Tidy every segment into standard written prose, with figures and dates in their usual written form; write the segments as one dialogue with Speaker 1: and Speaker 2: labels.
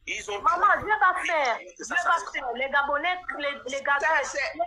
Speaker 1: ils ont tout fait.
Speaker 2: Maman, Dieu va faire. Dieu va faire. Les Gabonais, les Gabonais.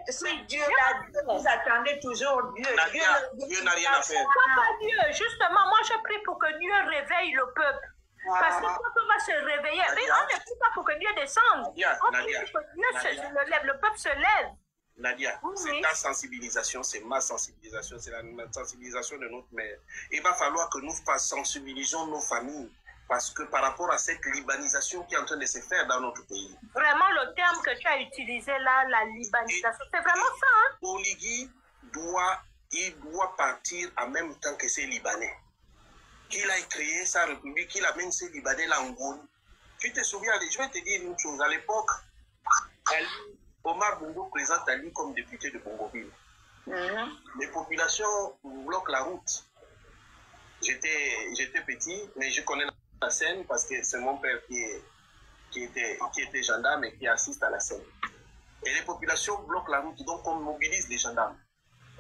Speaker 1: Si Dieu l'a dit, vous attendez toujours Dieu.
Speaker 3: Dieu n'a rien à faire.
Speaker 2: Pourquoi pas Dieu? Justement, moi je prie pour que Dieu réveille le peuple. Parce que quand on va se réveiller, mais on ne prie pas pour que Dieu descende. On prie pour que Dieu se lève, le peuple se lève.
Speaker 3: Nadia, c'est ta sensibilisation, c'est ma sensibilisation, c'est la sensibilisation de notre mère. Il va falloir que nous sensibilisions nos familles. Parce que par rapport à cette libanisation qui est en train de se faire dans notre pays.
Speaker 2: Vraiment, le terme que tu as utilisé là, la libanisation, c'est vraiment ça. Hein?
Speaker 3: Oligui doit partir en même temps que ces Libanais. Qu'il a créé sa république, qu'il amène ces Libanais là en Goni. Tu te souviens, je vais te dire une chose. À l'époque, Omar Bongo présente Ali comme député de Bongoville. Les populations bloquent la route. J'étais petit, mais je connais la scène parce que c'est mon père qui était gendarme et qui assiste à la scène. Et les populations bloquent la route, donc on mobilise les gendarmes.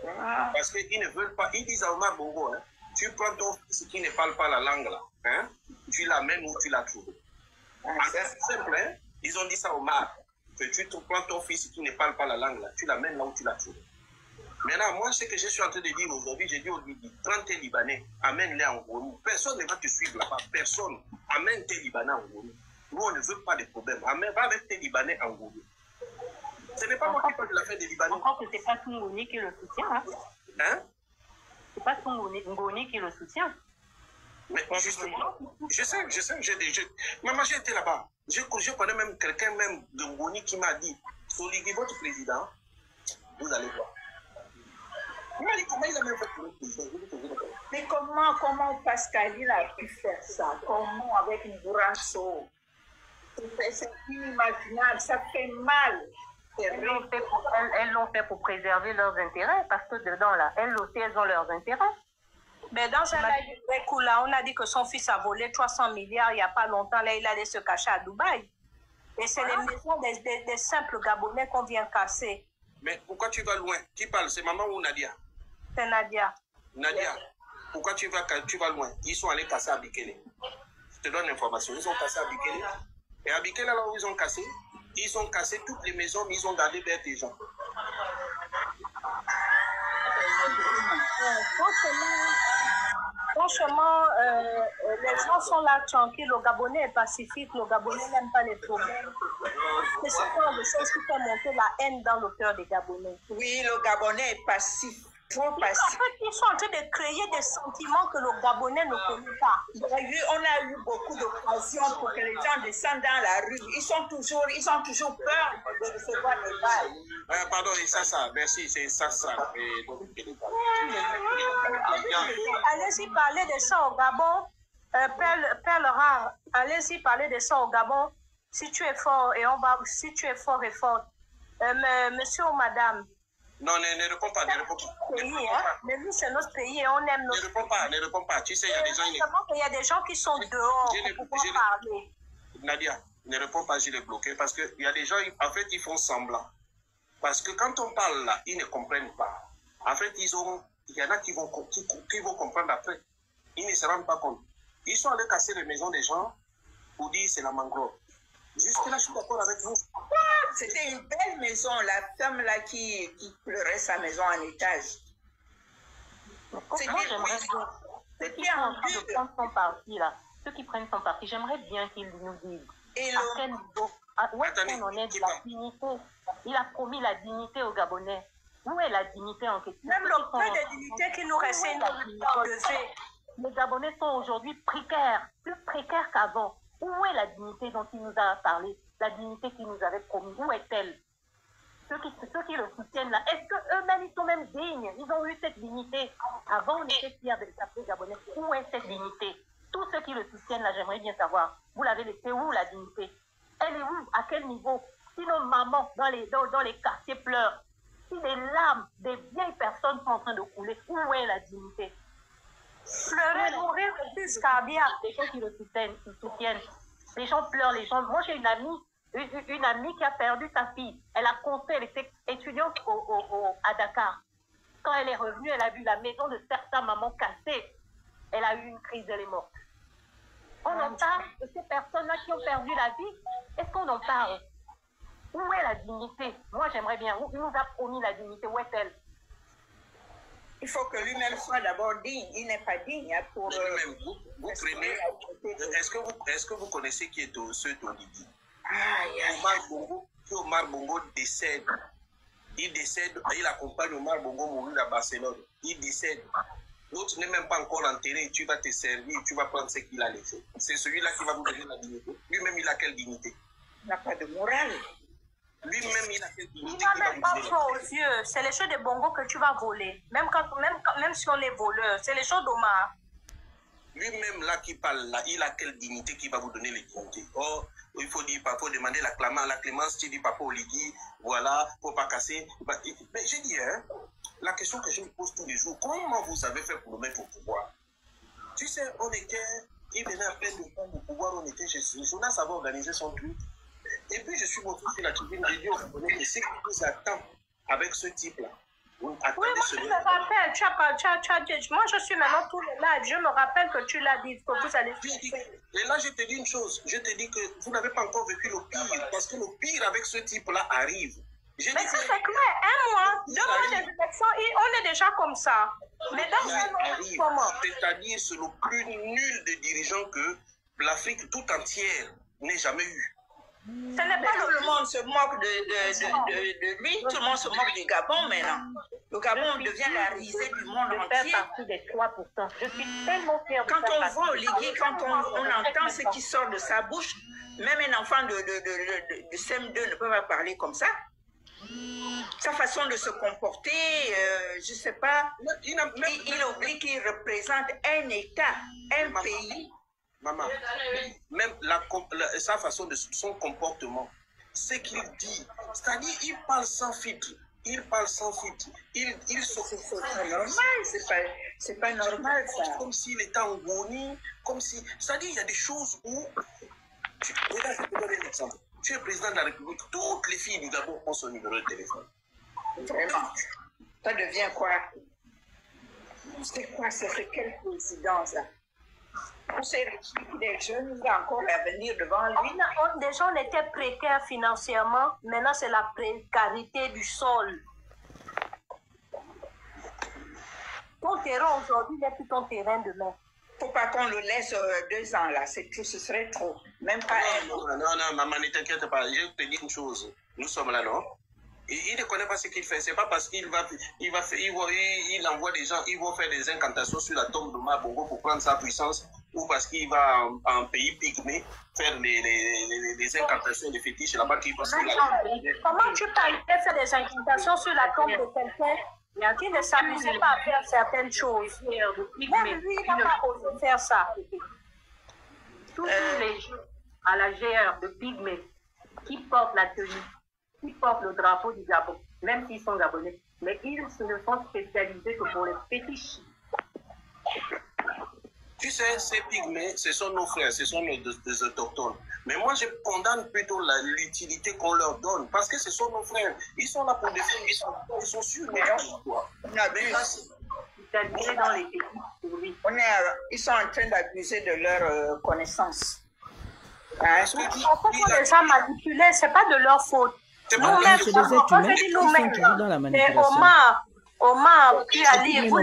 Speaker 3: Parce qu'ils ne veulent pas, ils disent à Omar Bongo, hein, tu prends ton fils qui ne parle pas la langue là, hein, tu l'amènes où tu l'as trouvé. C'est simple, hein, ils ont dit ça à Omar, que tu prends ton fils qui ne parle pas la langue là, tu l'amènes là où tu l'as trouvé. Maintenant, moi, ce que je suis en train de dire aujourd'hui, j'ai dit aux 30 Libanais, amène-les en Goni. Personne ne va te suivre là-bas. Personne. Amène tes Libanais en Goni. Nous, on ne veut pas de problème. Va avec tes Libanais en Goni. Ce n'est pas moi qui parle de l'affaire des Libanais.
Speaker 2: Encore que ce n'est pas tout Ngoni qui le soutient. Hein? Ce n'est pas tout Ngoni qui le soutient.
Speaker 3: Mais justement, je sais. Maman, j'ai été là-bas. Je connais même quelqu'un même de Ngoni qui m'a dit, Soligui, votre président, vous allez voir.
Speaker 1: Mais comment Pascaline a pu faire ça? Comment avec une Bourasso? C'est inimaginable, ça fait mal.
Speaker 2: Elles l'ont fait pour préserver leurs intérêts, parce que dedans, là, elles aussi, elles ont leurs intérêts. Mais dans un coup là, on a dit que son fils a volé 300 milliards il n'y a pas longtemps, là, il allait se cacher à Dubaï. Et c'est les maisons des simples Gabonais qu'on vient casser.
Speaker 3: Mais pourquoi tu vas loin? Qui parle? C'est maman ou Nadia?
Speaker 2: C'est Nadia.
Speaker 3: Nadia, pourquoi tu vas loin? Ils sont allés casser à Bikele. Je te donne l'information. Ils ont cassé à Bikele. Et à Bikele, là où ils ont cassé toutes les maisons, mais ils ont gardé bête des gens.
Speaker 2: Franchement, les gens sont là tranquilles. Le Gabonais est pacifique. Le Gabonais n'aime pas les problèmes. C'est ce genre de choses qui fait monter la haine dans le cœur des Gabonais.
Speaker 1: Oui, le Gabonais est passif. Trop passif.
Speaker 2: En fait, ils sont en train de créer des sentiments que le Gabonais ne connaît pas.
Speaker 1: On a eu beaucoup d'occasions pour que les gens descendent dans la rue. Ils ont toujours peur de recevoir des balles.
Speaker 3: Pardon, et ça, merci, c'est ça.
Speaker 2: Allez-y parler de ça au Gabon. Père Laurent, allez-y parler de ça au Gabon. Si tu es fort et forte. Monsieur ou madame.
Speaker 3: Non, ne réponds pas.
Speaker 2: Mais nous, c'est notre pays et on aime notre pays.
Speaker 3: Ne réponds pas. Tu sais, il y a des gens...
Speaker 2: Il y a des gens qui sont dehors pour pouvoir parler.
Speaker 3: Nadia, ne réponds pas, je l'ai bloqué. Parce qu'il y a des gens, en fait, ils font semblant. Parce que quand on parle là, ils ne comprennent pas. En fait, il y en a qui vont comprendre après. Ils ne se rendent pas compte. Ils sont allés casser les maisons des gens pour dire c'est la mangrove. Jusque là, je suis d'accord avec vous.
Speaker 1: C'était une belle maison, la femme là qui pleurait sa maison en étage.
Speaker 2: Moi, j'aimerais bien. Ceux qui sont en train de prendre son parti là, ceux qui prennent son parti, j'aimerais bien qu'ils nous disent à quel niveau, où est-ce qu'on en est de la dignité. Il a promis la dignité aux Gabonais. Où est la dignité en question? Même le peu de dignité qui nous restait les Gabonais sont aujourd'hui précaires, plus précaires qu'avant. Où est la dignité dont il nous a parlé? La dignité qu'il nous avait promis, où est-elle? Ceux qui le soutiennent là, est-ce qu'eux-mêmes, ils sont même dignes? Ils ont eu cette dignité. Avant, on était fiers de s'appeler Gabonais. Où est cette dignité? Tous ceux qui le soutiennent là, j'aimerais bien savoir. Vous l'avez laissé où, la dignité? Elle est où? À quel niveau? Si nos mamans dans les quartiers pleurent, si des larmes, des vieilles personnes sont en train de couler, où est la dignité? Pleurer, mourir, plus cardiaque. Les gens qui le soutiennent. Les gens pleurent, les gens... Moi, j'ai une amie qui a perdu sa fille. Elle a compté, elle était étudiante à Dakar. Quand elle est revenue, elle a vu la maison de certaines mamans cassée. Elle a eu une crise, elle est morte. On entend ces personnes-là qui ont perdu la vie, est-ce qu'on en parle? Où est la dignité? Moi, j'aimerais bien. Où il nous a promis la dignité? Où est-elle?
Speaker 1: Il faut que lui-même soit d'abord digne. Il n'est pas digne pour...
Speaker 3: vous prenez... Est-ce que vous connaissez qui est ce Tolidi? Omar Bongo décède. Il décède, il accompagne Omar Bongo mourir à Barcelone. Il décède. L'autre n'est même pas encore enterré. Tu vas te servir, tu vas prendre ce qu'il a laissé. C'est celui-là qui va vous donner la dignité. Lui-même, il a quelle dignité?
Speaker 1: Il n'a pas de morale.
Speaker 3: Lui-même, il a quelle dignité?
Speaker 2: Il n'a même pas chaud aux yeux. C'est les choses de Bongo que tu vas voler. Même si on est voleur, c'est les choses d'Omar.
Speaker 3: Lui-même, là, qui parle, là, il a quelle dignité qui va vous donner les dignités? Oh, il faut dire, papa, demander la clémence, tu dis, papa, Oligui, voilà, faut pas casser. Mais j'ai dit, hein, la question que je me pose tous les jours, comment vous avez fait pour le mettre au pouvoir? Tu sais, il venait à peine de prendre le pouvoir, on était chez Jonas avait organisé son truc. Et puis, je suis monté sur la tribune, j'ai dit, mais c'est qui vous attend avec ce type-là?
Speaker 2: Oui, moi je me rappelle, moi je suis maintenant tous les lives, je me rappelle que tu l'as dit, que vous allez...
Speaker 3: Et là je te dis une chose, je te dis que vous n'avez pas encore vécu le pire, parce que le pire avec ce type-là arrive.
Speaker 2: Mais ça c'est clair, un mois, 2 mois des élections, on est déjà comme ça. Mais dans un mois, comment?
Speaker 3: C'est-à-dire c'est le plus nul des dirigeants que l'Afrique tout entière n'ait jamais eu.
Speaker 1: Ce n'est pas tout le monde se moque de lui, tout le monde se moque du Gabon maintenant. Le Gabon devient la risée du monde entier.
Speaker 2: Je fais partie des 3%. Je suis tellement fière de
Speaker 1: quand on voit Oligui, quand on entend ce qui sort de sa bouche, même un enfant de CM2 ne peut pas parler comme ça. Sa façon de se comporter, je ne sais pas, il oublie qu'il représente un État, un pays.
Speaker 3: Maman, même sa façon de son comportement, ce qu'il dit, c'est-à-dire il parle sans filtre, il se...
Speaker 1: C'est pas normal, c'est pas normal ça.
Speaker 3: Comme s'il était en agonie, comme si... C'est-à-dire il y a des choses où... Regarde, je te donne un exemple. Tu es président de la République, toutes les filles du Gabon ont son numéro de téléphone.
Speaker 1: Vraiment. Ça devient quoi? C'est quoi ça? C'est quelle coïncidence ça? On sait que les jeunes ont encore l'avenir devant lui.
Speaker 2: Déjà, on était précaires financièrement. Maintenant, c'est la précarité du sol. Ton terrain aujourd'hui n'est plus ton terrain demain.
Speaker 1: Il ne faut pas qu'on le laisse 2 ans là. Ce serait trop. Même pas un an.
Speaker 3: Non, maman, ne t'inquiète pas. Je te dis une chose. Nous sommes là, non? Il ne connaît pas ce qu'il fait. C'est pas parce qu'il il envoie des gens, ils vont faire des incantations sur la tombe d'Omar Bongo pour prendre sa puissance, ou parce qu'il va en pays pygmé faire des incantations, des fétiches là-bas qui passent.
Speaker 2: Comment tu peux faire des incantations sur la tombe de quelqu'un qui ne s'amusait pas à faire certaines choses? Même lui, il n'a pas osé faire ça. Tous les gens à la GR de pygmé qui portent la tenue, qui portent le drapeau du Gabon, même s'ils sont gabonais, mais ils ne sont spécialisés que pour les fétiches.
Speaker 3: Tu sais, ces pygmées, ce sont nos frères, ce sont des autochtones. Mais moi, je condamne plutôt l'utilité qu'on leur donne, parce que ce sont nos frères. Ils sont là pour défendre, ils sont sûrs.
Speaker 1: Ils sont en train d'abuser de leur connaissance.
Speaker 2: En fait, on les a manipulés, ce n'est pas de leur faute. Nous-mêmes,
Speaker 4: c'est des êtres humains qui sont toujours dans la manipulation.
Speaker 2: Omar, puis Ali, on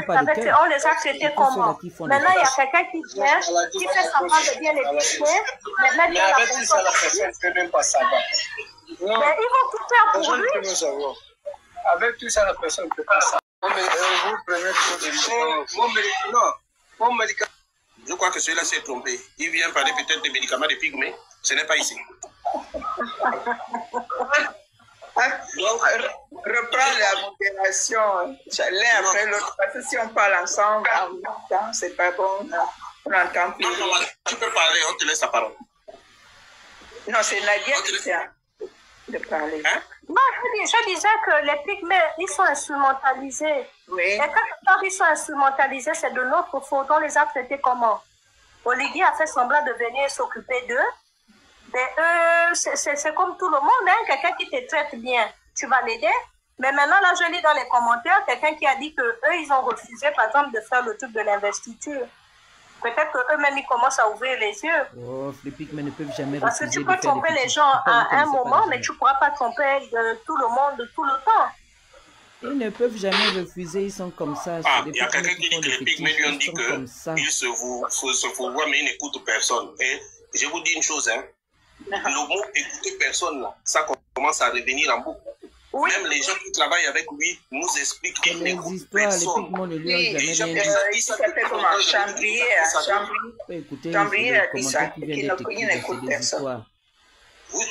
Speaker 2: les a traités comment? Maintenant, il y a quelqu'un qui vient, qui fait semblant de bien les traiter, mais mettre la personne. Mais ils vont tout faire pour lui.
Speaker 5: Avec tout ça, la personne ne peut pas savoir. Vous prenez trop de médicaments.
Speaker 3: Je crois que celui-là s'est trompé. Il vient parler peut-être des médicaments de pygmées. Ce n'est pas ici.
Speaker 1: Donc, reprends la modération, l'un après l'autre, parce que si on parle ensemble en même temps, c'est pas bon, on n'entend plus.
Speaker 3: Non, tu peux parler, on te laisse la parole.
Speaker 1: Non, c'est Nadia qui tient de parler.
Speaker 2: Hein? Moi, je disais que les pygmées, ils sont instrumentalisés.
Speaker 1: Oui.
Speaker 2: Et quand ils sont instrumentalisés, c'est de notre faute. On les a traités comment? Oligui a fait semblant de venir s'occuper d'eux. Mais c'est comme tout le monde, hein? Quelqu'un qui te traite bien, tu vas l'aider. Mais maintenant, là, je lis dans les commentaires quelqu'un qui a dit qu'eux, ils ont refusé, par exemple, de faire le truc de l'investiture. Peut-être qu'eux-mêmes, ils commencent à ouvrir les yeux.
Speaker 4: Oh, les pygmées ne peuvent jamais
Speaker 2: parce que tu peux tromper les gens à un moment, mais tu ne pourras pas tromper tout le monde tout le temps.
Speaker 4: Ils ne peuvent jamais refuser, ils sont comme ça.
Speaker 3: Il y a quelqu'un qui dit que les pygmées lui ont dit qu'ils se voient, mais ils n'écoutent personne. Et je vous dis une chose, hein. Le mot écouter personne, là, ça commence à revenir en boucle. Oui. Même les gens qui travaillent avec lui nous expliquent qu'ils n'écoutent personne.
Speaker 1: Il s'appelle comment? Chambrier a dit ça, qu'il n'écoute personne.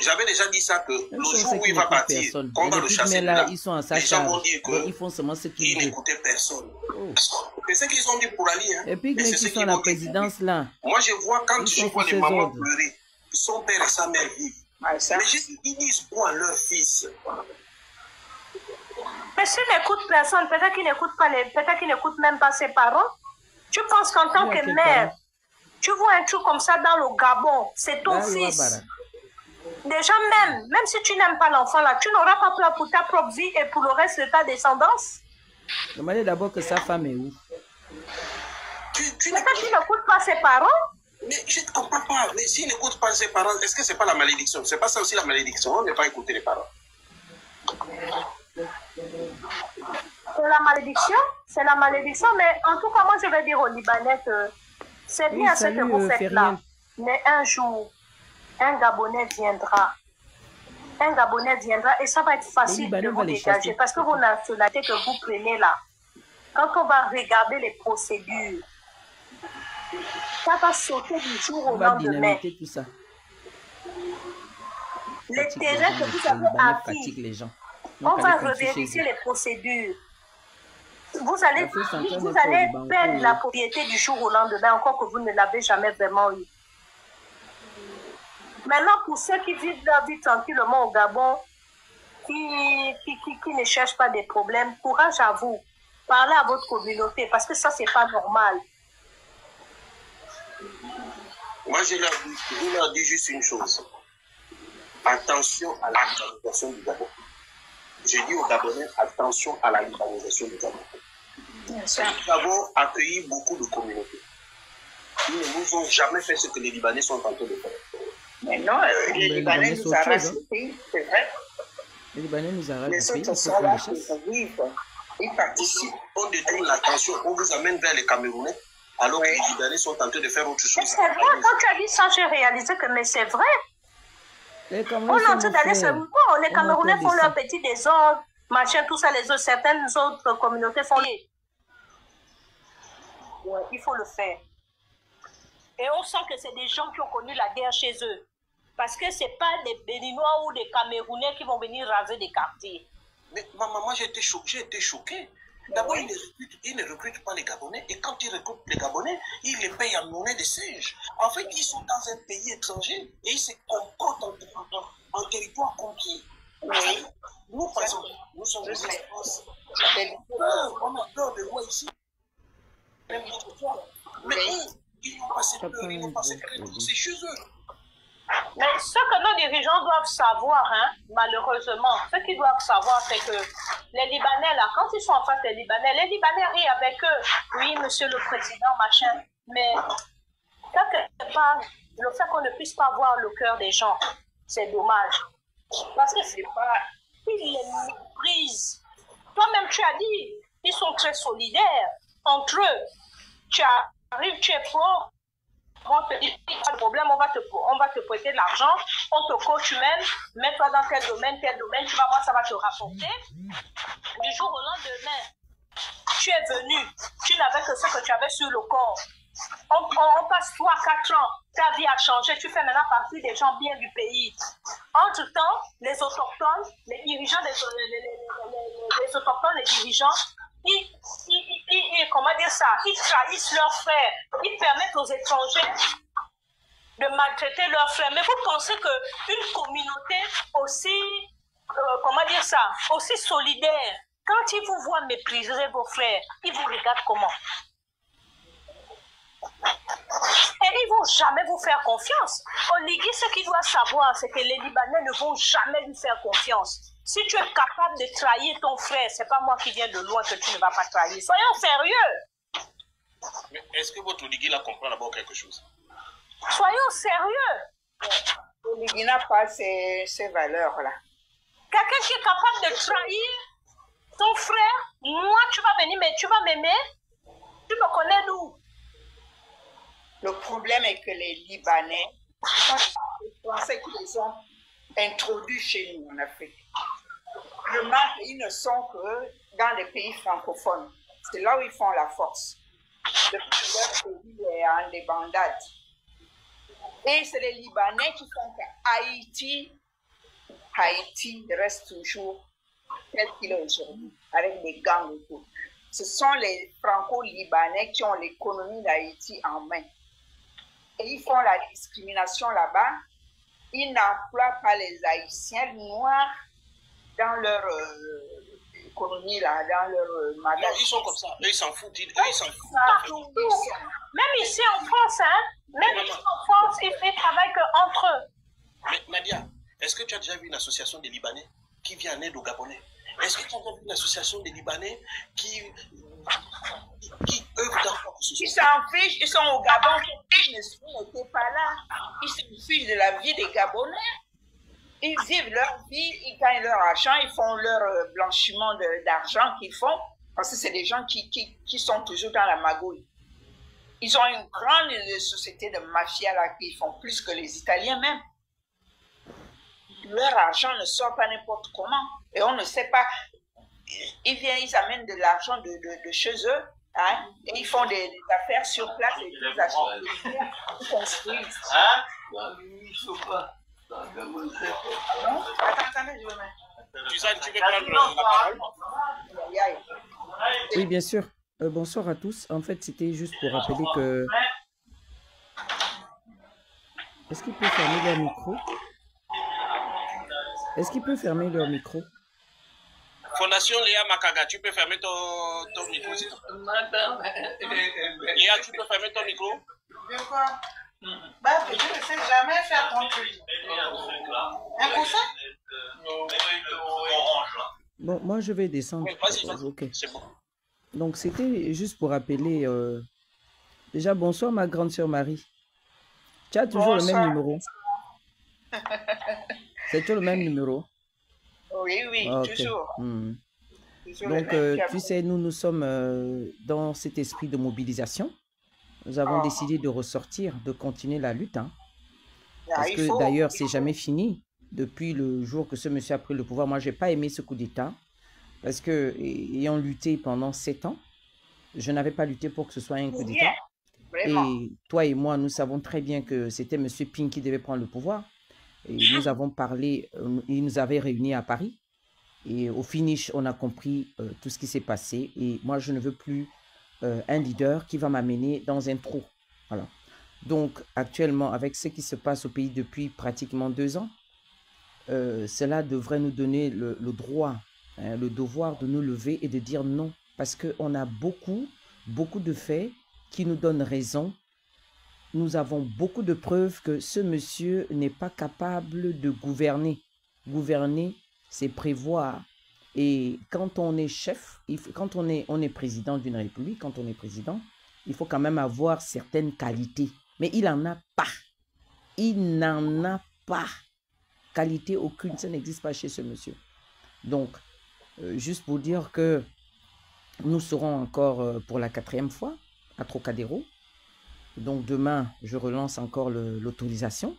Speaker 3: J'avais déjà dit ça, que le jour où il va partir, quand on va le chasser là,
Speaker 4: ils sont en sa
Speaker 3: les gens vont dire
Speaker 4: ils font seulement ce qu'ils
Speaker 3: veulent. Ils n'écoutaient personne. C'est ce qu'ils ont dit pour Ali. Hein.
Speaker 4: Et puis, mais qui sont la présidence là.
Speaker 3: Moi, je vois quand je vois les mamans pleurer, son père et sa mère vivent. Mais ils disent quoi à leur fils?
Speaker 2: Mais s'ils n'écoutent personne, peut-être qu'ils n'écoutent pas peut-être qu'ils n'écoutent même pas ses parents. Tu penses qu'en tant que mère, tu vois un truc comme ça dans le Gabon, c'est ton fils. Déjà même si tu n'aimes pas l'enfant là, tu n'auras pas peur pour ta propre vie et pour le reste de ta descendance.
Speaker 4: Demandez d'abord que sa femme est où.
Speaker 2: Peut-être qu'il n'écoute pas ses parents.
Speaker 3: Mais je ne comprends pas. Mais s'il n'écoute pas ses parents, est-ce que ce n'est pas la malédiction? C'est pas ça aussi la malédiction? On ne pas écouter les parents.
Speaker 2: C'est la malédiction, mais en tout cas, moi je vais dire aux Libanais que c'est bien ce que vous faites là. Mais un jour, un Gabonais viendra. Un Gabonais viendra et ça va être facile de vous dégager parce que vos nationalités que vous prenez là, quand on va regarder les procédures, ça va sauter du jour au lendemain.
Speaker 4: Tout ça.
Speaker 2: Les terrains que vous avez acquis, on va revérifier les procédures. Vous allez perdre la propriété du jour au lendemain, encore que vous ne l'avez jamais vraiment eu. Maintenant, pour ceux qui vivent leur vie tranquillement au Gabon, qui ne cherchent pas des problèmes, courage à vous. Parlez à votre communauté, parce que ça, c'est pas normal.
Speaker 3: Moi, je leur dis juste une chose. Attention à la libanisation du Gabon. Je dis aux Gabonais, attention à la libanisation du Gabon. Nous avons accueilli beaucoup de communautés. Ils ne nous ont jamais fait ce que les Libanais sont en train de faire.
Speaker 1: Mais non, les Libanais nous arrachent le pays, c'est vrai.
Speaker 4: Les Libanais nous arrachent le pays.
Speaker 1: Les autres sont là pour vivre. Ils participent.
Speaker 3: On détourne l'attention, on vous amène vers les Camerounais, alors que les Libanais sont en train de faire autre chose.
Speaker 2: Mais c'est vrai, quand tu as dit ça, j'ai réalisé que mais c'est vrai. On est en train d'aller se... Bon, les Camerounais font leur petit désordre, machin, tout ça, les autres, certaines autres communautés font... Ouais, il faut le faire. Et on sent que c'est des gens qui ont connu la guerre chez eux. Parce que ce n'est pas des Béninois ou des Camerounais qui vont venir raser des quartiers.
Speaker 3: Mais maman, j'ai été choqué. D'abord, ils ne recrutent pas les Gabonais. Et quand ils recrutent les Gabonais, ils les payent en monnaie de singe. En fait, ils sont dans un pays étranger et ils se comportent en territoire conquis. Oui. Nous, par exemple, nous sommes en France. On a peur de voir ici. Mais ils n'ont pas cette peur, ils n'ont pas cette crainte. C'est chez eux.
Speaker 2: Mais ce que nos dirigeants doivent savoir, hein, malheureusement, ce qu'ils doivent savoir, c'est que les Libanais, là, quand ils sont en face des Libanais, les Libanais rient avec eux. Oui, monsieur le président, machin. Mais quelque part, le fait qu'on ne puisse pas voir le cœur des gens, c'est dommage. Parce que c'est pas... Ils les méprisent. Toi-même, tu as dit, ils sont très solidaires entre eux. Tu arrives, tu es fort. On te dit, pas de problème, on va te prêter de l'argent, on te coach même, mets-toi dans tel domaine, tu vas voir, ça va te rapporter. Du jour au lendemain, tu es venu, tu n'avais que ce que tu avais sur le corps. On passe 3-4 ans, ta vie a changé, tu fais maintenant partie des gens bien du pays. Entre-temps, les autochtones, les dirigeants, les autochtones, les dirigeants, comment dire ça, ils trahissent leurs frères, ils permettent aux étrangers de maltraiter leurs frères. Mais vous pensez qu'une communauté aussi, comment dire ça, aussi solidaire, quand ils vous voient mépriser vos frères, ils vous regardent comment? Et ils ne vont jamais vous faire confiance. Oligui, ce qu'il doit savoir, c'est que les Libanais ne vont jamais lui faire confiance. Si tu es capable de trahir ton frère, ce n'est pas moi qui viens de loin que tu ne vas pas trahir. Soyons sérieux.
Speaker 3: Mais est-ce que votre Ligui là comprend d'abord quelque chose?
Speaker 2: Soyons sérieux.
Speaker 1: Le Ligui n'a pas ces valeurs-là.
Speaker 2: Quelqu'un qui est capable de trahir ton frère, moi, tu vas venir, mais tu vas m'aimer. Tu me connais d'où?
Speaker 1: Le problème est que les Libanais, je pensais qu'ils les ont introduits chez nous en Afrique. Remarque, ils ne sont que dans les pays francophones. C'est là où ils font la force. Le pays est en débandade. Et c'est les Libanais qui font qu'Haïti reste toujours tel qu'il est aujourd'hui, avec des gangs et tout. Ce sont les franco-libanais qui ont l'économie d'Haïti en main. Et ils font la discrimination là-bas. Ils n'emploient pas les Haïtiens noirs dans leur économie, là, dans leur magasin.
Speaker 3: Non, ils sont comme ça. Eux, ils s'en foutent.
Speaker 2: Même ici en France, même ici en France, ils travaillent qu'entre eux.
Speaker 3: Mais Nadia, est-ce que tu as déjà vu une association des Libanais qui vient en aide aux Gabonais? Est-ce que tu as déjà vu une association des Libanais qui œuvrent dans la
Speaker 1: Ils s'en fichent, ils sont au Gabon, ils n'étaient pas là. Ils se fichent de la vie des Gabonais. Ils vivent leur vie, ils gagnent leur argent, ils font leur blanchiment d'argent qu'ils font, parce que c'est des gens qui sont toujours dans la magouille. Ils ont une grande société de mafia là, qui font plus que les Italiens même. Leur argent ne sort pas n'importe comment. Et on ne sait pas. Ils viennent, ils amènent de l'argent de chez eux, hein, et ils font des affaires sur place et ils achètent des biens, ils construisent.
Speaker 5: Hein? Il ne faut pas.
Speaker 1: Attends, je vais mettre.
Speaker 3: Suzanne, tu veux prendre la parole?
Speaker 4: Oui, bien sûr. Bonsoir à tous. En fait, c'était juste pour rappeler que... Est-ce qu'il peut fermer leur micro? Est-ce qu'il peut fermer leur micro?
Speaker 3: Fondation Léa Makaga, tu peux fermer ton micro? Léa, tu peux fermer ton micro?
Speaker 6: De quoi? Bah, je ne sais jamais faire ton truc. Un coussin?
Speaker 4: Bon, moi, je vais descendre.
Speaker 3: Oui, vas-y,
Speaker 4: Ok.
Speaker 3: c'est bon.
Speaker 4: Donc, c'était juste pour rappeler... Déjà, bonsoir, ma grande sœur Marie. Tu as toujours le même numéro? C'est toujours le même numéro?
Speaker 1: Oui,
Speaker 4: Okay.
Speaker 1: toujours. Toujours
Speaker 4: Donc,
Speaker 1: le même.
Speaker 4: tu sais, nous sommes dans cet esprit de mobilisation. Nous avons décidé de ressortir, de continuer la lutte. Hein. Parce que d'ailleurs, c'est jamais fini. Depuis le jour que ce monsieur a pris le pouvoir, moi, je n'ai pas aimé ce coup d'État. Parce que, ayant lutté pendant 7 ans, je n'avais pas lutté pour que ce soit un coup d'État. Et toi et moi, nous savons très bien que c'était M. Ping qui devait prendre le pouvoir. Et nous avons parlé, il nous avait réunis à Paris. Et au finish, on a compris tout ce qui s'est passé. Et moi, je ne veux plus un leader qui va m'amener dans un trou. Voilà. Donc, actuellement, avec ce qui se passe au pays depuis pratiquement 2 ans, cela devrait nous donner le droit, hein, le devoir de nous lever et de dire non. Parce qu'on a beaucoup de faits qui nous donnent raison. Nous avons beaucoup de preuves que ce monsieur n'est pas capable de gouverner. Gouverner, c'est prévoir. Et quand on est chef, quand on est président d'une république, quand on est président, il faut quand même avoir certaines qualités. Mais il n'en a pas. Il n'en a pas. Qualité aucune, ça n'existe pas chez ce monsieur. Donc, juste pour dire que nous serons encore pour la 4e fois à Trocadéro. Donc demain, je relance encore l'autorisation.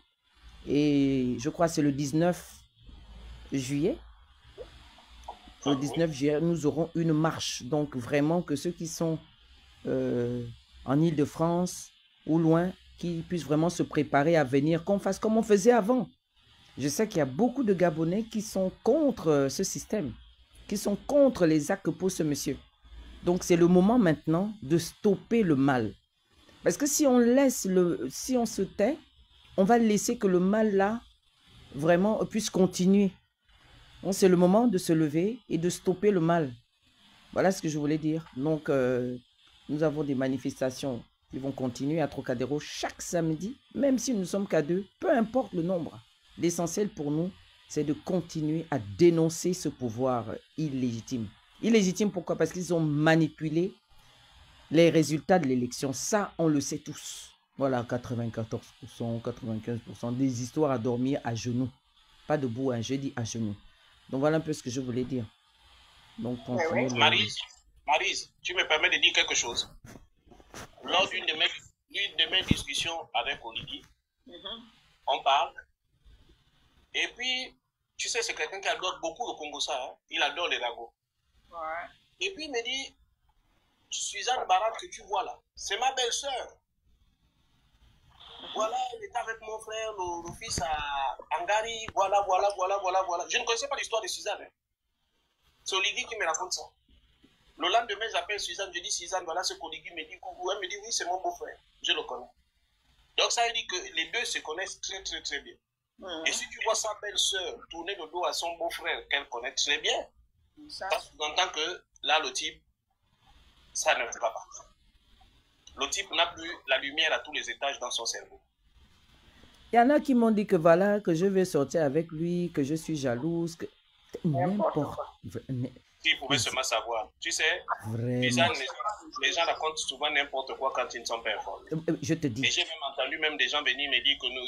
Speaker 4: Et je crois que c'est le 19 juillet. Le 19 juillet, nous aurons une marche. Donc vraiment que ceux qui sont en Île-de-France ou loin, qui puissent vraiment se préparer à venir, qu'on fasse comme on faisait avant. Je sais qu'il y a beaucoup de Gabonais qui sont contre ce système, qui sont contre les actes que pose ce monsieur. Donc c'est le moment maintenant de stopper le mal. Parce que si on se tait, on va laisser que le mal là, vraiment, puisse continuer. Donc c'est le moment de se lever et de stopper le mal. Voilà ce que je voulais dire. Donc, nous avons des manifestations qui vont continuer à Trocadéro chaque samedi, même si nous ne sommes qu'à 2, peu importe le nombre. L'essentiel pour nous, c'est de continuer à dénoncer ce pouvoir illégitime. Illégitime, pourquoi? Parce qu'ils ont manipulé Les résultats de l'élection, ça, on le sait tous. Voilà, 94%, 95%, des histoires à dormir à genoux. Pas debout, hein, je dis à genoux. Donc, voilà un peu ce que je voulais dire. Donc,
Speaker 3: Maryse, tu me permets de dire quelque chose. Lors d'une de mes discussions avec Olivier, on parle. Et puis, tu sais, c'est quelqu'un qui adore beaucoup le Congo, ça. Hein? Il adore les ragots. Ouais. Et puis, il me dit, Suzanne Barat que tu vois là, c'est ma belle-sœur. Voilà, elle est avec mon frère, le fils à Angari. Voilà. Je ne connaissais pas l'histoire de Suzanne. Hein. C'est Olivier qui me raconte ça. Le lendemain, j'appelle Suzanne, je dis Suzanne, voilà ce qu'Olivier me dit. Elle me dit, oui, c'est mon beau-frère. Je le connais. Donc, ça veut dire que les deux se connaissent très, très, très bien. Et si tu vois sa belle-sœur tourner le dos à son beau-frère qu'elle connaît très bien, ça sous-entend que là, le type, ça ne va pas. Le type n'a plus la lumière à tous les étages dans son cerveau.
Speaker 4: Il y en a qui m'ont dit que voilà, que je vais sortir avec lui, que je suis jalouse, que n'importe.
Speaker 3: Ils pouvaient seulement savoir. Tu sais, les gens racontent souvent n'importe quoi quand ils ne sont pas informés.
Speaker 4: Je te dis.
Speaker 3: Et j'ai même entendu même des gens venir me dire que nous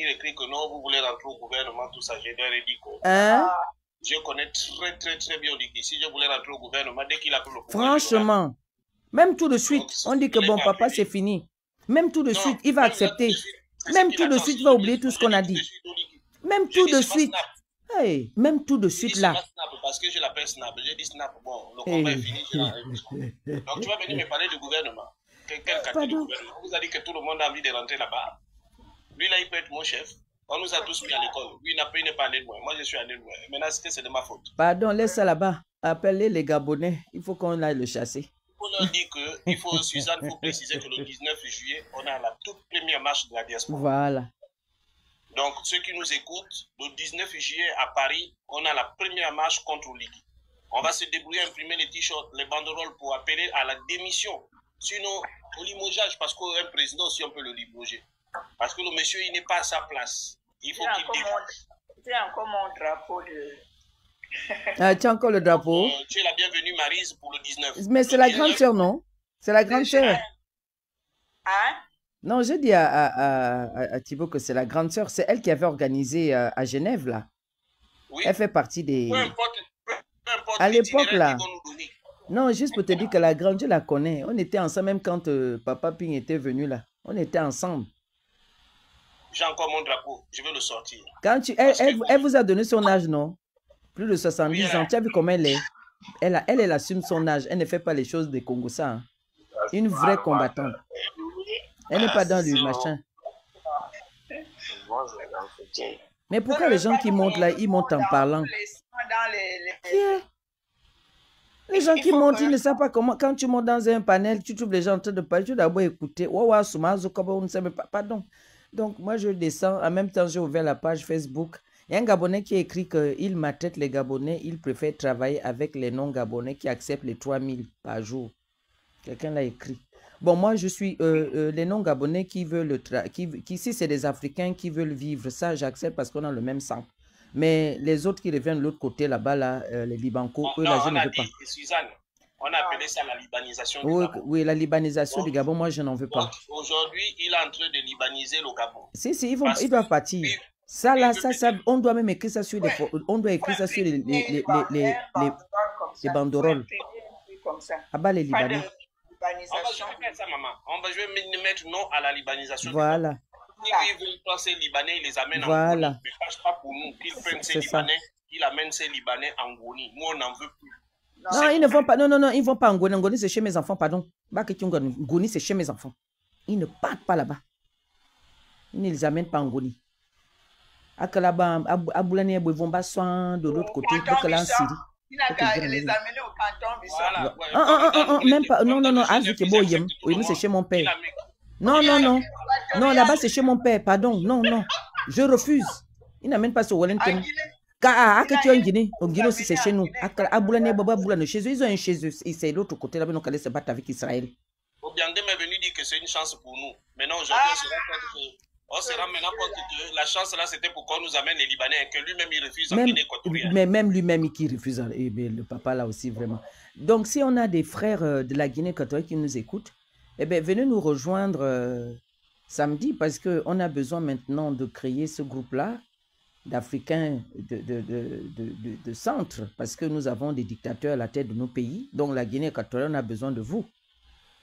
Speaker 3: écrire que non, vous voulez rentrer au gouvernement, tout ça. J'ai dit que je connais très, très, très bien Olivier. Si je voulais rentrer au gouvernement, dès qu'il a pris le pouvoir.
Speaker 4: Franchement, même tout de suite, on dit que bon, papa, c'est fini. Même tout de suite, il va accepter. Même tout de suite, il va oublier tout ce qu'on a dit. Même tout de suite. Hey, même tout de suite là.
Speaker 3: Snap parce que je l'appelle Snap. J'ai dit Snap, bon, le combat est fini. Donc tu vas venir me parler du gouvernement. Quel quartier du gouvernement? On vous a dit que tout le monde a envie de rentrer là-bas. Lui là, il peut être mon chef. On nous a tous mis à l'école. Lui, il n'est pas allé loin. Moi, je suis allé loin. Maintenant, c'est de ma faute.
Speaker 4: Pardon, laisse ça là-bas. Appelez les Gabonais. Il faut qu'on aille le chasser.
Speaker 3: On leur dit que Suzanne, il faut préciser que le 19 juillet, on a la toute première marche de la diaspora.
Speaker 4: Voilà.
Speaker 3: Donc, ceux qui nous écoutent, le 19 juillet à Paris, on a la première marche contre Olivier. On va se débrouiller à imprimer les t-shirts, les banderoles pour appeler à la démission. Sinon, au limogeage, parce qu'un président aussi, on peut le limoger. Parce que le monsieur, il n'est pas à sa place. Il faut qu'il dégage.
Speaker 1: Tu as encore mon drapeau de...
Speaker 4: Tu as encore le drapeau?
Speaker 3: Tu es la bienvenue, Maryse, pour le 19.
Speaker 4: Mais c'est la grande sœur, non? C'est la grande sœur.
Speaker 1: Hein?
Speaker 4: Non, j'ai dit à Thibaut que c'est la grande sœur. C'est elle qui avait organisé à Genève, là.
Speaker 3: Oui.
Speaker 4: Elle fait partie des...
Speaker 3: Peu importe
Speaker 4: à l'époque, là. Non, juste pour te dire que la grande, je la connais. On était ensemble, même quand Papa Ping était venu, là. On était ensemble.
Speaker 3: J'ai encore mon drapeau. Je vais le sortir.
Speaker 4: Quand elle vous a donné son âge, non? Plus de 70 ans. Tu as vu comment elle est? Elle assume son âge. Elle ne fait pas les choses des Congolais. Hein. Une vraie combattante. Elle n'est pas dans le machin. Mais pourquoi les gens qui montent là, ils montent en parlant? Les gens qui montent, ils ne savent pas comment. Quand tu montes dans un panel, tu trouves les gens en train de parler, tu dois d'abord écouter. On ne sait pas. Pardon. Donc, moi, je descends. En même temps, j'ai ouvert la page Facebook. Il y a un Gabonais qui a écrit qu'il maltraite les Gabonais. Il préfère travailler avec les non-Gabonais qui acceptent les 3000 par jour. Quelqu'un l'a écrit. Bon, moi, je suis les non-Gabonais qui veulent si c'est des Africains qui veulent vivre, ça, j'accepte parce qu'on a le même sang. Mais les autres qui reviennent de l'autre côté, là-bas, là, les Libancos, eux, là, je ne veux pas.
Speaker 3: Suzanne, on a appelé ça la libanisation du Gabon.
Speaker 4: Oui, la libanisation du Gabon, moi, je n'en veux pas.
Speaker 3: Aujourd'hui, il est en train de libaniser le Gabon.
Speaker 4: Si, ils doivent partir. Ça, là, on doit même écrire ça sur les banderoles. Ah bah, les Libanais.
Speaker 3: Je vais mettre non à la libanisation.
Speaker 4: Voilà.
Speaker 3: Ils veulent prendre ces Libanais, ils les amènent en Goni. Ne cache pas pour nous qu'ils prennent ces Libanais, ils amènent ces Libanais en Goni. Nous, on n'en veut plus.
Speaker 4: Non, ils ne vont pas. Non, ils ne vont pas en Goni. En Goni, c'est chez mes enfants, pardon. Goni, c'est chez mes enfants. Ils ne partent pas là-bas. Ils ne les amènent pas en Goni. Là-bas, à Boulani, ils vont pas soin de l'autre côté. Donc là, en Syrie.
Speaker 1: Il a qu'à les amener au canton Bissau.
Speaker 4: Même pas. Non, c'est chez mon père. Non, là-bas, c'est chez mon père. Pardon, non. Je refuse. Il n'amène pas ce Wellington. En Guinée aussi, c'est chez nous. Chez eux, ils ont un chez eux. C'est l'autre côté, là-bas, donc aller se battre avec Israël.
Speaker 3: Obiandem est venu dire que c'est une chance pour nous. Maintenant, aujourd'hui, On se rend maintenant compte que la chance là, c'était pour qu'on nous amène les Libanais, que lui-même il refuse en Guinée équatoriale.
Speaker 4: Mais même lui-même qui refuse, et le papa là aussi vraiment. Donc si on a des frères de la Guinée équatoriale qui nous écoutent, eh bien venez nous rejoindre samedi parce qu'on a besoin maintenant de créer ce groupe-là d'Africains de centre parce que nous avons des dictateurs à la tête de nos pays. Donc la Guinée équatoriale, on a besoin de vous.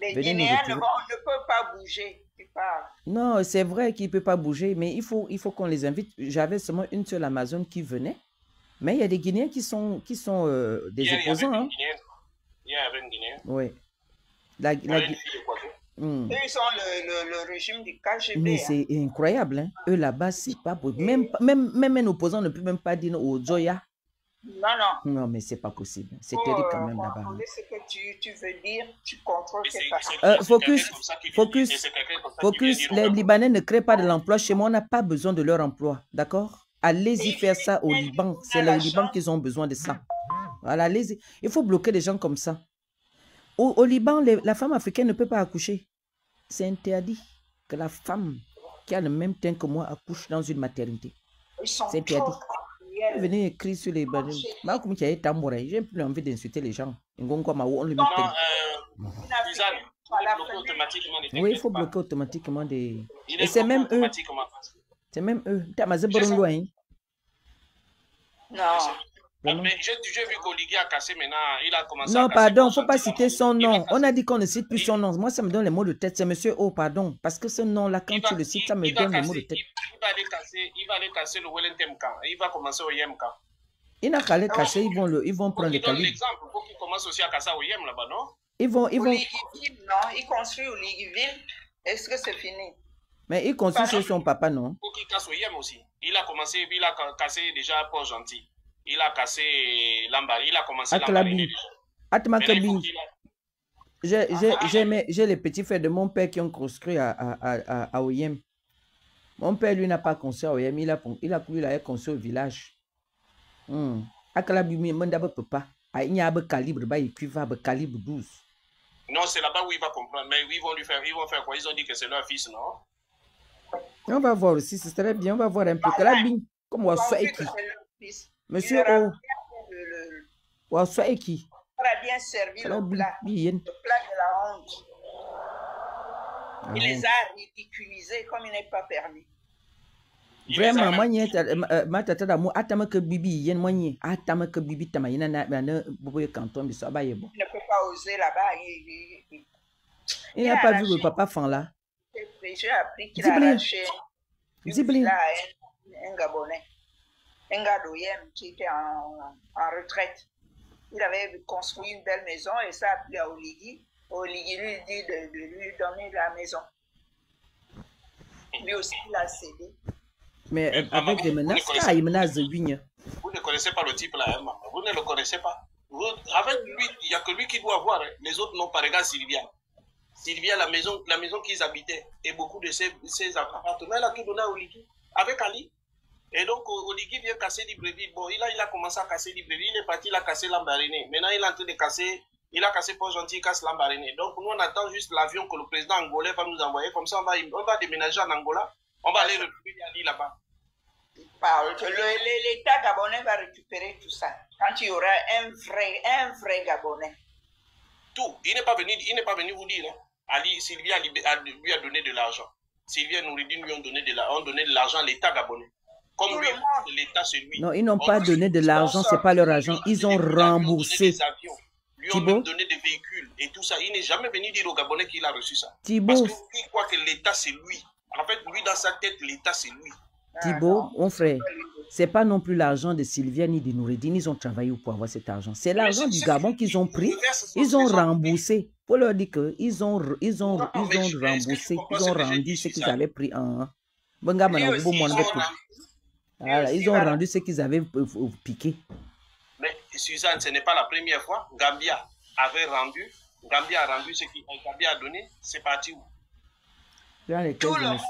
Speaker 1: Les Guinéens ne peuvent pas bouger.
Speaker 4: Non, c'est vrai qu'ils ne peuvent pas bouger, mais il faut qu'on les invite. J'avais seulement une seule Amazone qui venait, mais il y a des Guinéens qui sont des opposants.
Speaker 3: Il y avait une Guinéenne.
Speaker 4: Oui.
Speaker 1: Eux, ils ont le régime du KGB.
Speaker 4: Mais c'est incroyable. Hein? Eux, là-bas, c'est pas possible. Même un opposant ne peut même pas dire au Zoya.
Speaker 1: Non.
Speaker 4: Non, mais c'est pas possible. C'est terrible quand même là-bas.
Speaker 1: Ce que tu veux dire, tu contrôles tes
Speaker 4: Focus, les Libanais ne créent pas de l'emploi. Chez moi, on n'a pas besoin de leur emploi. D'accord? Allez-y faire ça au Liban. C'est le Liban qu'ils ont besoin de ça. Voilà, allez-y. Il faut bloquer des gens comme ça. Au Liban, la femme africaine ne peut pas accoucher. C'est interdit que la femme qui a le même teint que moi accouche dans une maternité. C'est interdit. Venez écrire sur les bannières. J'ai plus envie d'insulter les gens. Oui, il faut bloquer automatiquement des... Et c'est même eux. C'est même eux.
Speaker 1: Non.
Speaker 3: Mais j'ai vu qu'Oligui a cassé maintenant, il a commencé
Speaker 4: non,
Speaker 3: à casser.
Speaker 4: Pardon, il ne faut pas citer son nom. On a dit qu'on ne cite plus son nom. Moi, ça me donne les mots de tête. C'est monsieur O, pardon. Parce que ce nom-là, quand tu le cites, ça me donne les mots de tête.
Speaker 3: Il va aller casser le Wellington camp. Il va commencer au Yem camp.
Speaker 4: Il n'a qu'à les casser, ils vont prendre le calibre.
Speaker 3: L'exemple, il faut qu'il commence aussi à casser au Yem là-bas, non?
Speaker 4: Ils vont...
Speaker 1: Non, il construit au Liguiville. Est-ce que c'est fini?
Speaker 4: Mais il construit sur son papa, non?
Speaker 3: Il faut qu'il casse au Yem aussi. Il a cassé déjà Port Gentil. Il a cassé Lambari, il a commencé Lambarine.
Speaker 4: J'ai les petits frères de mon père qui ont construit à Oyem. Mon père, lui, n'a pas construit à Oyem, il a construit au village. Akalabi, il n'y a pas calibre, calibre 12.
Speaker 3: Non, c'est là-bas où il va comprendre. Mais ils vont faire quoi? Ils ont dit que c'est leur fils, non?
Speaker 4: On va voir aussi, ce serait bien, on va voir un peu. Comme on soit écrit. Monsieur O. On soit qui?
Speaker 1: Il a bien servi le plat de la honte. Il les a ridiculisés comme il n'est pas permis.
Speaker 4: Vraiment, moi, ma tata d'amour, attends que Bibi yen moyen, attends que Bibi tamayina na bobo canton biso abayebo.
Speaker 1: Il ne peut pas oser là-bas.
Speaker 4: Il n'a pas vu le papa fan là.
Speaker 1: J'ai appris qu'il a arraché un Gabonais. Un gars d'Oyem qui était en retraite. Il avait construit une belle maison et ça a plu à Oligui. Oligui lui dit de lui donner la maison. Lui aussi, il a cédé.
Speaker 4: Mais avec des menaces, il menace de Vigne.
Speaker 3: Vous ne connaissez pas le type là, hein? Vous ne le connaissez pas. Avec lui, il n'y a que lui qui doit voir. Hein. Les autres n'ont pas. Regarde Sylvia. Sylvia, la maison qu'ils habitaient et beaucoup de ses appartements, elle a tout donné à Oligui. Avec Ali. Et donc, Oligui vient casser Libreville. Bon, il a commencé à casser Libreville. Il est parti, il a cassé Lambaréné. Maintenant, il est en train de casser. Il a cassé Port-Gentil, il casse Lambaréné. Donc, nous, on attend juste l'avion que le président angolais va nous envoyer. Comme ça, on va déménager en Angola. On va aller récupérer Ali là-bas.
Speaker 1: L'État gabonais va récupérer tout ça. Quand il y aura un vrai Gabonais.
Speaker 3: Tout. Il n'est pas venu vous dire. Hein. Ali, Sylvia lui a donné de l'argent. Sylvia et Nouridine lui ont donné de l'argent à l'État gabonais. Comme lui, l'État, c'est lui.
Speaker 4: Non, ils n'ont pas donné de l'argent, ce n'est pas leur argent. Ils ont remboursé.
Speaker 3: Lui ont même donné des véhicules et tout ça. Il n'est jamais venu dire aux Gabonais qu'il a reçu ça.
Speaker 4: Thibaut.
Speaker 3: Parce qu'il croit que l'État, c'est lui. En fait, lui, dans sa tête, l'État, c'est lui.
Speaker 4: Thibaut, mon frère, ce n'est pas non plus l'argent de Sylvia ni de Nouridine. Ils ont travaillé pour avoir cet argent. C'est l'argent du Gabon qu'ils ont pris. Ils ont remboursé. Pour leur dire qu'ils ont remboursé. Ils ont rendu ce qu'ils avaient pris en... Voilà, ils ont rendu ce qu'ils avaient piqué.
Speaker 3: Mais Suzanne, ce n'est pas la première fois. Gambia avait rendu. Gambia a rendu ce qu'il Gambia a donné. C'est parti où?
Speaker 1: Tout le monde.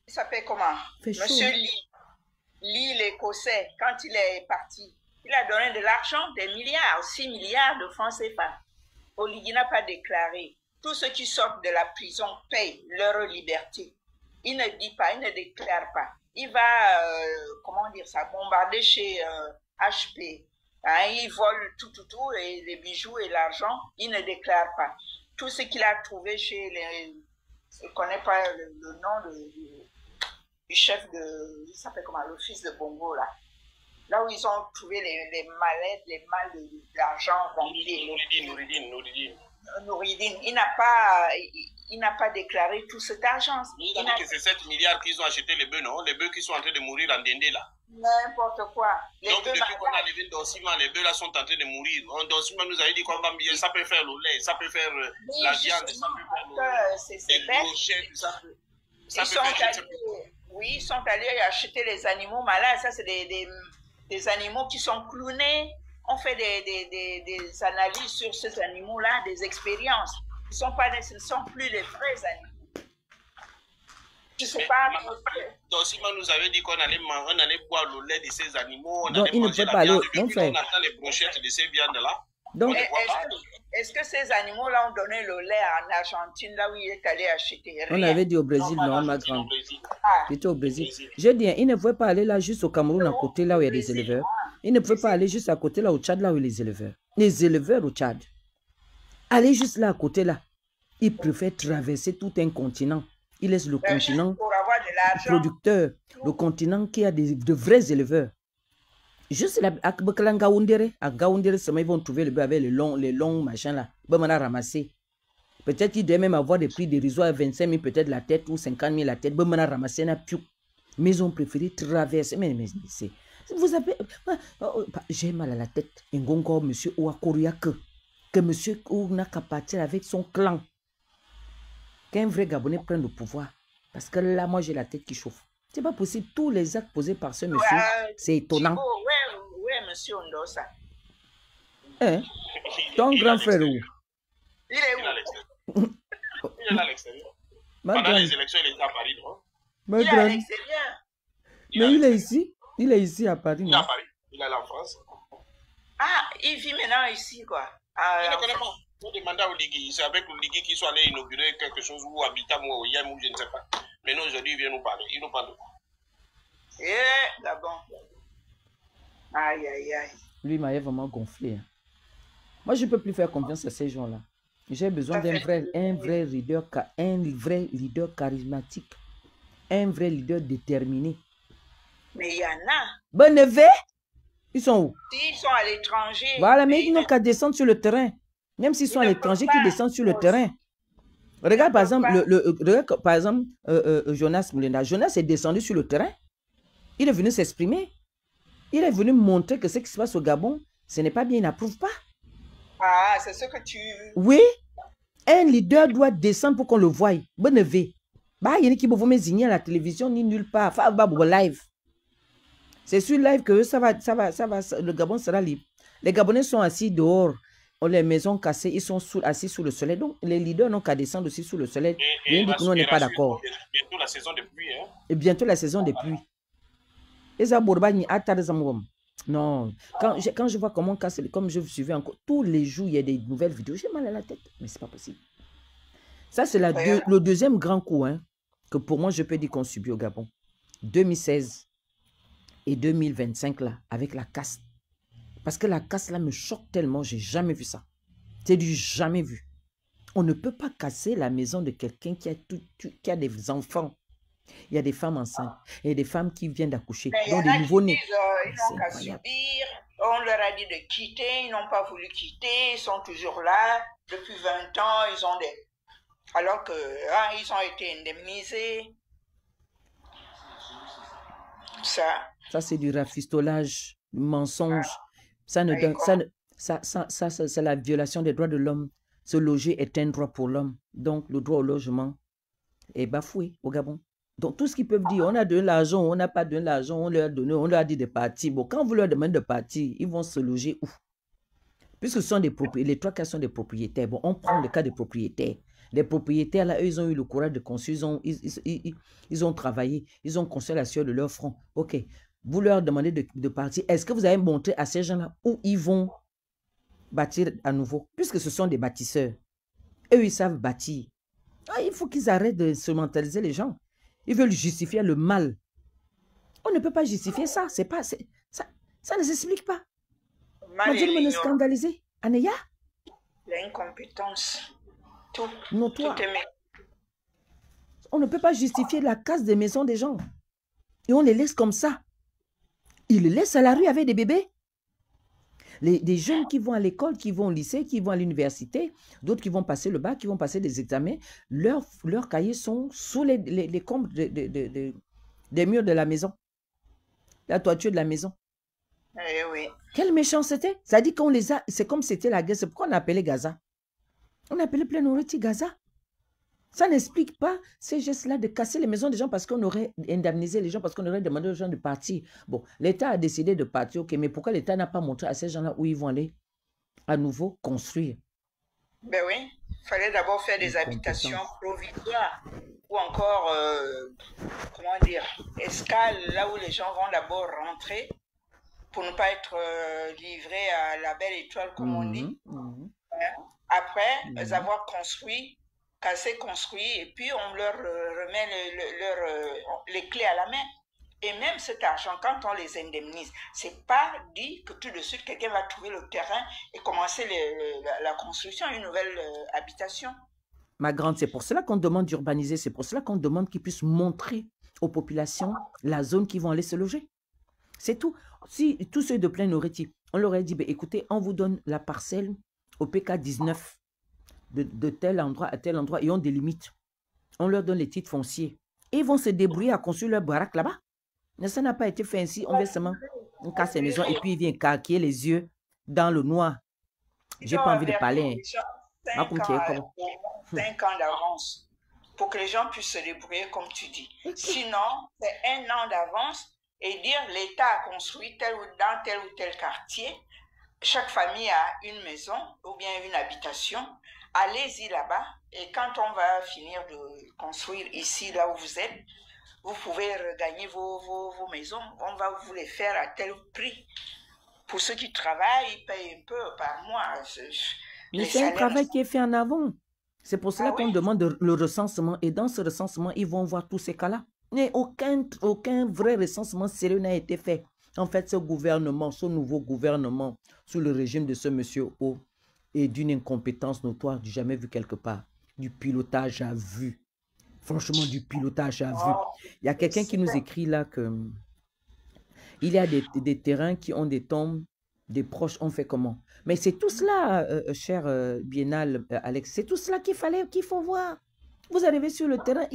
Speaker 1: Il s'appelle comment? Monsieur Lee, l'Écossais, quand il est parti, il a donné de l'argent, des milliards, 6 milliards de francs CFA. Oligui n'a pas déclaré. Tous ceux qui sortent de la prison payent leur liberté. Il ne dit pas, il ne déclare pas. Il va, comment dire ça, bombarder chez HP. Hein, il vole tout, et les bijoux et l'argent, il ne déclare pas. Tout ce qu'il a trouvé chez les... Je ne connais pas le nom du chef de... Il s'appelle comment? Le fils de Bongo, là. Là où ils ont trouvé les mallettes, les malles d'argent remplis. Nouridine. Il n'a pas déclaré tout cet argent.
Speaker 3: Il a dit que c'est 7 milliards qu'ils ont acheté les bœufs, non? Les bœufs qui sont en train de mourir en Dendé, là.
Speaker 1: N'importe quoi.
Speaker 3: Donc, depuis qu'on a levé Dossima, les bœufs là sont en train de mourir. Dossima nous avait dit qu'on va bien, ça peut faire le lait, ça peut faire la viande, ça peut faire les brochettes, ça peut faire...
Speaker 1: Oui, ils sont allés acheter les animaux malades. Ça, c'est des animaux qui sont clonés. On fait des analyses sur ces animaux-là, des expériences. Ce ne sont plus les vrais animaux. Je ne sais pas.
Speaker 3: Dossima nous avait dit qu'on allait boire le lait de ces animaux.
Speaker 4: Donc, il ne peut pas aller.
Speaker 3: On attend les brochettes de ces viandes-là.
Speaker 4: Donc,
Speaker 1: est-ce que ces animaux-là ont donné le lait en Argentine, là où il est allé acheter?
Speaker 4: On avait dit au Brésil, non, ma grande. Il était au Brésil. Je dis, il ne pouvait pas aller là juste au Cameroun, à côté, là où il y a des éleveurs. Il ne pouvait pas aller juste à côté, là au Tchad, là où il y a les éleveurs. Les éleveurs au Tchad. Aller juste là à côté, là. Il préfère traverser tout un continent. Il laisse le continent producteur, le continent qui a de vrais éleveurs. Juste là, à Gaoundéré, ils vont trouver le bœuf avec les longs machins là. Bon, on a ramassé. Peut-être qu'il doit même avoir des prix dérisoires à 25 000 peut-être la tête ou 50 000 la tête. Bon, on a ramassé un piou. Mais ils ont préféré traverser. Mais c'est... Vous avez... J'ai mal à la tête. Ngongo, monsieur Ouakoriak, que monsieur Ou n'a qu'à partir avec son clan. Qu'un vrai Gabonais prenne le pouvoir. Parce que là, moi, j'ai la tête qui chauffe. C'est pas possible. Tous les actes posés par ce monsieur, c'est étonnant.
Speaker 1: Oui, monsieur Ondosa.
Speaker 4: Hein? Ton grand frère où?
Speaker 1: Il est où?
Speaker 3: Il est à l'extérieur. Pendant les élections, il était à Paris, non?
Speaker 1: Il est à l'extérieur.
Speaker 4: Mais il est ici. Il est ici à Paris.
Speaker 3: Il est à Paris. Il est allé en France.
Speaker 1: Ah, il vit maintenant ici, quoi.
Speaker 3: Je ne connais pas. On demandait au Ligui. C'est avec le Ligui qu'ils sont allés inaugurer quelque chose ou habitat ou Yem ou je ne sais pas. Mais non, aujourd'hui, il vient nous parler. Il nous parle de quoi?
Speaker 1: Eh, d'abord. Aïe, aïe, aïe.
Speaker 4: Lui, il m'a vraiment gonflé. Hein. Moi, je ne peux plus faire confiance à ces gens-là. J'ai besoin d'un vrai leader charismatique. Un vrai leader déterminé.
Speaker 1: Mais il y en a.
Speaker 4: Bonnevé, ils sont où?
Speaker 1: Ils sont à l'étranger.
Speaker 4: Voilà, mais ils n'ont qu'à descendre sur le terrain. Même s'ils sont à l'étranger, qu'ils descendent sur le terrain. Regarde par exemple, Jonas Moulenda. Jonas est descendu sur le terrain. Il est venu s'exprimer. Il est venu montrer que ce qui se passe au Gabon, ce n'est pas bien, il n'approuve pas.
Speaker 1: Ah, c'est ce que tu...
Speaker 4: Oui, un leader doit descendre pour qu'on le voie. Bonnevé. Bah, il y a qui vous me à la télévision ni nulle part. Live. C'est sur live que le Gabon sera libre. Les Gabonais sont assis dehors. On les maisons cassées, ils sont assis sous le soleil. Donc, les leaders n'ont qu'à descendre aussi sous le soleil. Et nous, on n'est pas d'accord.
Speaker 3: Bientôt la saison des pluies. Hein?
Speaker 4: Et bientôt la saison des pluies. Non. Quand je vois comment casse, comme je suivais encore, tous les jours, il y a des nouvelles vidéos. J'ai mal à la tête. Mais c'est pas possible. Ça, c'est le deuxième grand coup hein, que pour moi, je peux dire qu'on subit au Gabon. 2016 et 2025, là, avec la casse. Parce que la casse, là, me choque tellement. J'ai jamais vu ça. C'est du jamais vu. On ne peut pas casser la maison de quelqu'un qui a des enfants. Il y a des femmes enceintes. Il y a des femmes qui viennent d'accoucher. Donc, des nouveaux-nés.
Speaker 1: Ils n'ont qu'à subir. On leur a dit de quitter. Ils n'ont pas voulu quitter. Ils sont toujours là. Depuis 20 ans, ils ont des... Alors que ils ont été indemnisés.
Speaker 4: Ça, c'est du rafistolage, du mensonge. Ça ne donne, c'est la violation des droits de l'homme. Se loger est un droit pour l'homme. Donc, le droit au logement est bafoué au Gabon. Donc, tout ce qu'ils peuvent dire, on a donné l'argent, on n'a pas donné l'argent, on leur a donné, on leur a dit de partir. Bon, quand vous leur demandez de partir, ils vont se loger où? Puisque ce sont les trois cas sont des propriétaires. Bon, on prend le cas des propriétaires. Les propriétaires, là, eux, ils ont eu le courage de construire, ils ont travaillé, ils ont construit la sueur de leur front. OK. Vous leur demandez de partir. Est-ce que vous avez montré à ces gens-là où ils vont bâtir à nouveau? Puisque ce sont des bâtisseurs. Eux, ils savent bâtir. Ah, il faut qu'ils arrêtent de instrumentaliser les gens. Ils veulent justifier le mal. On ne peut pas justifier ça. Ça ne s'explique pas. Madame me scandalisé. Anéa?
Speaker 1: L'incompétence. Tout.
Speaker 4: Notoire. On ne peut pas justifier la casse des maisons des gens. Et on les laisse comme ça. Ils les laissent à la rue avec des bébés. Des jeunes qui vont à l'école, qui vont au lycée, qui vont à l'université, d'autres qui vont passer le bac, qui vont passer des examens, leurs cahiers sont sous les combles des murs de la maison, la toiture de la maison.
Speaker 1: Eh oui.
Speaker 4: Quelle méchanceté. Ça dit qu'on les a, c'est comme si c'était la guerre. C'est pourquoi on appelait Gaza. On appelait plein nourriture Gaza. Ça n'explique pas ces gestes-là de casser les maisons des gens parce qu'on aurait indemnisé les gens, parce qu'on aurait demandé aux gens de partir. Bon, l'État a décidé de partir, ok, mais pourquoi l'État n'a pas montré à ces gens-là où ils vont aller à nouveau construire?
Speaker 1: Ben oui, il fallait d'abord faire des habitations provisoires ou encore, comment dire, escales, là où les gens vont d'abord rentrer pour ne pas être livrés à la belle étoile, comme on dit. Après avoir construit, cassé, construit, et puis on leur remet les clés à la main. Et même cet argent, quand on les indemnise, c'est pas dit que tout de suite quelqu'un va trouver le terrain et commencer la construction, une nouvelle habitation.
Speaker 4: Ma grande, c'est pour cela qu'on demande d'urbaniser, c'est pour cela qu'on demande qu'ils puissent montrer aux populations la zone qui vont aller se loger. C'est tout. Si tous ceux de plein nourriture, on leur a dit, ben, écoutez, on vous donne la parcelle au PK 19. De tel endroit à tel endroit, et on délimite. On leur donne les titres fonciers. Et ils vont se débrouiller à construire leur baraque là-bas. Mais ça n'a pas été fait ainsi. On veut seulement, on casse les maisons et puis il vient carquiller les yeux dans le noir. J'ai pas envie de parler.
Speaker 1: 5 ans d'avance pour que les gens puissent se débrouiller comme tu dis. Sinon, c'est 1 an d'avance et dire l'État a construit dans tel ou tel quartier. Chaque famille a une maison ou bien une habitation. Allez-y là-bas et quand on va finir de construire ici, là où vous êtes, vous pouvez regagner vos maisons. On va vous les faire à tel prix. Pour ceux qui travaillent, ils payent un peu par mois.
Speaker 4: Mais c'est un travail qui est fait en avant. C'est pour cela qu'on demande le recensement. Et dans ce recensement, ils vont voir tous ces cas-là. Mais aucun vrai recensement sérieux n'a été fait. En fait, ce gouvernement, ce nouveau gouvernement, sous le régime de ce monsieur O, est d'une incompétence notoire, du jamais vu quelque part. Du pilotage à vue. Franchement, du pilotage à vue. Il y a quelqu'un qui nous écrit là que il y a des terrains qui ont des tombes, des proches, on fait comment? Mais c'est tout cela, cher Biennale, Alex, c'est tout cela qu'il faut voir. Vous arrivez sur le terrain,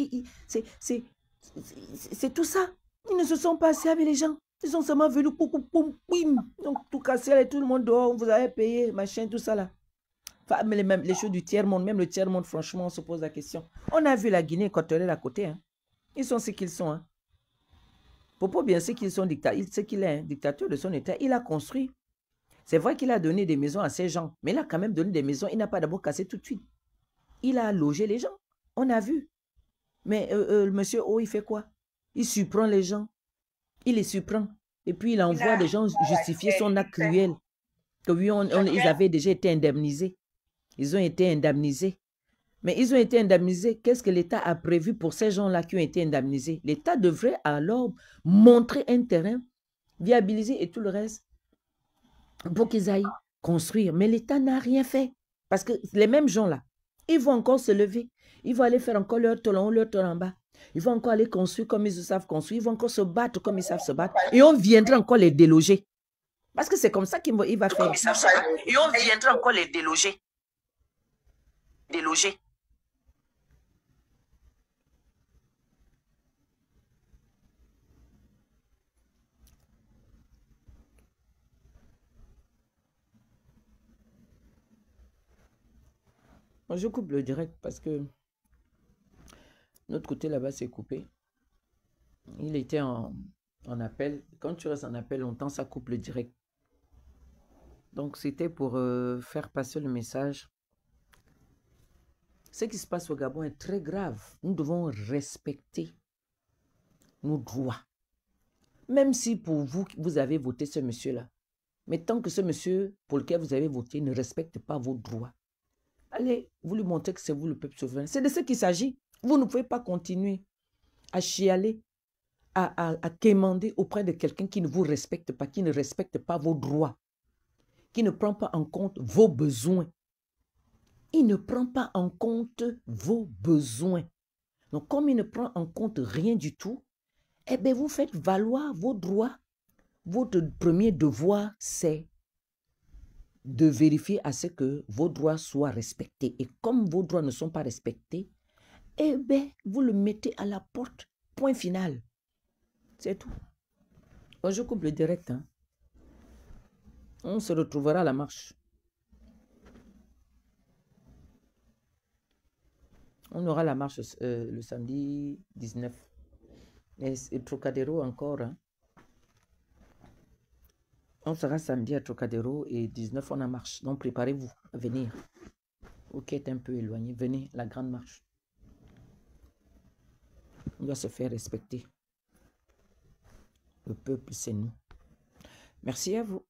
Speaker 4: c'est tout ça. Ils ne se sont pas assis avec les gens. Ils sont seulement venus, donc tout casser, et tout le monde dehors, vous avez payé, machin, tout ça là. Enfin, mais les choses du tiers-monde, même le tiers-monde, franchement, on se pose la question. On a vu la Guinée équatoriale à côté. Hein. Ils sont ce qu'ils sont. Hein. Popo, bien c'est qu'ils sont dictateurs. C'est qu'il est un dictateur de son État. Il a construit. C'est vrai qu'il a donné des maisons à ces gens. Mais il a quand même donné des maisons. Il n'a pas d'abord cassé tout de suite. Il a logé les gens. On a vu. Mais le monsieur O, il fait quoi? Il surprend les gens. Il les surprend. Et puis, il envoie des gens justifier son acte cruel. Que oui, ils avaient déjà été indemnisés. Ils ont été indemnisés. Mais ils ont été indemnisés. Qu'est-ce que l'État a prévu pour ces gens-là qui ont été indemnisés? L'État devrait alors montrer un terrain, viabiliser et tout le reste pour qu'ils aillent construire. Mais l'État n'a rien fait. Parce que les mêmes gens-là, ils vont encore se lever. Ils vont aller faire encore leur tour en haut, leur tour en bas. Ils vont encore aller construire comme ils savent construire. Ils vont encore se battre comme ils savent se battre. Et on viendra encore les déloger. Parce que c'est comme ça qu'il va faire. Et on viendra encore les déloger. Déloger. Moi, je coupe le direct parce que notre côté là-bas s'est coupé. Il était en appel. Quand tu restes en appel longtemps, ça coupe le direct. Donc, c'était pour faire passer le message. Ce qui se passe au Gabon est très grave. Nous devons respecter nos droits. Même si pour vous, vous avez voté ce monsieur-là. Mais tant que ce monsieur pour lequel vous avez voté ne respecte pas vos droits, allez, vous lui montrez que c'est vous le peuple souverain. C'est de ce qu'il s'agit. Vous ne pouvez pas continuer à chialer, à quémander auprès de quelqu'un qui ne vous respecte pas, qui ne respecte pas vos droits, qui ne prend pas en compte vos besoins. Il ne prend pas en compte vos besoins. Donc, comme il ne prend en compte rien du tout, eh bien, vous faites valoir vos droits. Votre premier devoir, c'est de vérifier à ce que vos droits soient respectés. Et comme vos droits ne sont pas respectés, eh bien, vous le mettez à la porte. Point final. C'est tout. Je coupe le direct. Hein. On se retrouvera à la marche. On aura la marche le samedi 19. Et Trocadéro encore. Hein. On sera samedi à Trocadéro et 19 on a marche. Donc préparez-vous à venir. Ok, est un peu éloigné. Venez, la grande marche. On doit se faire respecter. Le peuple, c'est nous. Merci à vous.